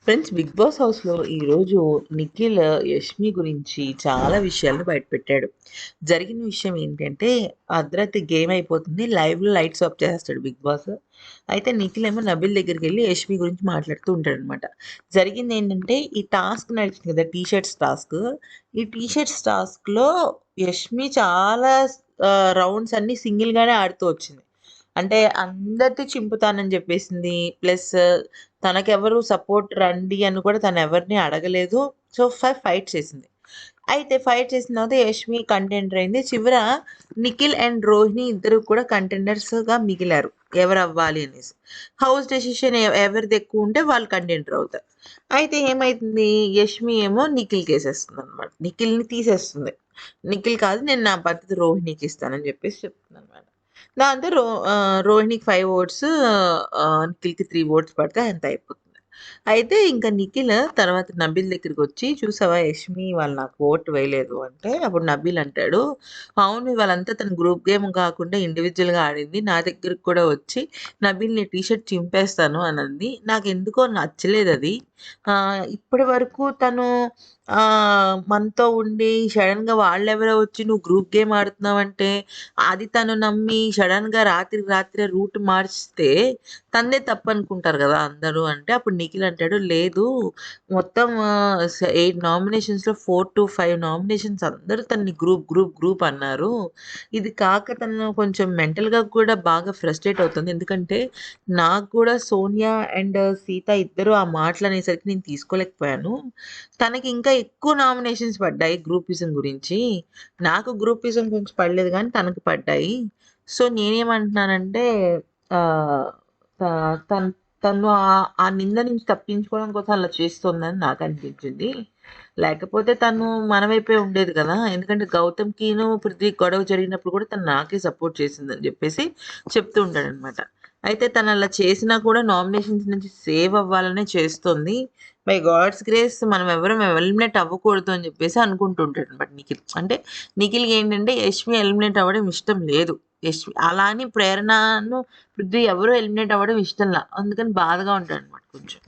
Friends, 'big boss' హౌస్‌లో ఈరోజు నిఖిల్, యష్మి గురించి చాలా విషయాలను బయటపెట్టాడు. జరిగిన విషయం ఏంటంటే, అర్ధరాత్రి గేమ్ అయిపోతుంది. లైవ్‌లో లైట్స్ ఆఫ్ చేసేస్తాడు 'బిగ్ బాస్'. అయితే నిఖిల్ ఏమో నబీల్ దగ్గరికెళ్ళి యష్మి గురించి మాట్లాడుతూ ఉంటాడనమాట. జరిగిందేంటంటే, ఈ టాస్క్ నడిచింది కదా! T shirts task. ఈ టీ షర్ట్స్ టాస్క్‌లో యష్మి చాలా రౌండ్స్ అన్నీ సింగిల్‌గానే ఆడుతూ వచ్చింది. అంటే అందరిది చింపుతానని జెప్పేసింది. ప్లస్ తనకెవరు సపోర్ట్ రండి అని కూడా తనెవరిని అడగలేదు. సో, ఫైట్ చేసింది. అయితే ఫైట్ చేసిన తర్వాత యష్మి కంటెండర్ అయింది. చివర నిఖిల్ అండ్ రోహిణి ఇద్దరు కూడా కంటెండర్స్‌గా మిగిలారు. ఎవరవ్వాలి అనేసి. హౌస్ డెసిషన్ ఎవరిది ఎక్కువుంటే వాళ్ళు కంటెండర్ అవుతారు. అయితే ఏమైతుంది, యష్మి ఏమో నిఖిల్‌కేసేస్తుందనమాట. నిఖిల్‌ని తీసేస్తుంది. నిఖిల్ కాదు, నేను నా భర్త రోహిణికి ఇస్తానని జెప్పేసి చెప్తుందనమాట. దాంతో రోహిణికి 5 ఓట్స్, నిఖిల్‌కి 3 ఓట్స్ పడితే అంత అయిపోతుంది. అయితే ఇంకా నిఖిల్ తర్వాత నబీల్ దగ్గరికొచ్చి, "చూసావా యష్మి వాళ్ళు నాకు ఓట్ వేయలేదు" అంటే, అప్పుడు నబీల్ అంటాడు, "అవును, ఇవాళంతా తను గ్రూప్ గేమ్ కాకుండా ఇండివిడ్యువల్‌గా ఆడింది. నా దగ్గరికి కూడా వచ్చి నబీల్ నీ టీ షర్ట్ చింపేస్తాను అనంది. నాకెందుకో నచ్చలేదది. ఇప్పటి వరకు తను మనతో ఉండి సడెన్‌గా వాళ్ళెవరో వచ్చి నువ్వు గ్రూప్ గేమ్ ఆడుతున్నావంటే, అది తను నమ్మి సడెన్‌గా రాత్రికి రాత్రే రూట్ మార్చితే తనదే తప్పనుకుంటారు గదా అందరూ" అంటే, అప్పుడు నిఖిల్ అంటాడు, "లేదు, మొత్తం 8 నామినేషన్స్‌లో 4-5 నామినేషన్స్ అందరూ తనని గ్రూప్ అన్నారు. ఇది కాక తను కొంచెం మెంటల్‌గా కూడా బాగా ఫ్రస్ట్రేట్ అవుతుంది. ఎందుకంటే నాకు కూడా సోనియా అండ్ సీత ఇద్దరు ఆ మాటలనేసరికి నేను తీసుకోలేకపోయాను. తనకి ఇంకా ఎక్కువ నామినేషన్స్ పడ్డాయి గ్రూపిజం గురించి. నాకు గ్రూపిజం గురించి పడలేదు గానీ తనకి పడ్డాయి. సో, నేనేమంటున్నానంటే ఆహ్, త తన్ తను ఆ నింద నుంచి తప్పించుకోవడం కోసం అలా చేస్తోందని నాకనిపించింది. లేకపోతే తను మన వైపే ఉండేది కదా! ఎందుకంటే గౌతమ్‌కిను, పృథ్వీకి గొడవ జరిగినప్పుడు కూడా తను నాకే సపోర్ట్ చేసిందని జెప్పేసి చెప్తూ ఉంటాడనమాట. అయితే తనలా చేసినా కూడా నామినేషన్స్ నుంచి సేవ్ అవ్వాలనే చేస్తోంది. బై గాడ్స్ గ్రేస్ మనం ఎవరం ఎలిమినేట్ అవ్వకూడదు అని జెప్పేసి అనుకుంటూ ఉంటాడనమాట నిఖిల్. అంటే నిఖిల్‌కేంటంటే యష్మి ఎలిమినేట్ అవ్వడం ఇష్టం లేదు. అలా అని ప్రేరణను, పృథ్వీ ఎవరు ఎలిమినేట్ అవ్వడం ఇష్టంలా. అందుకని బాధగా ఉంటాడనమాట కొంచెం.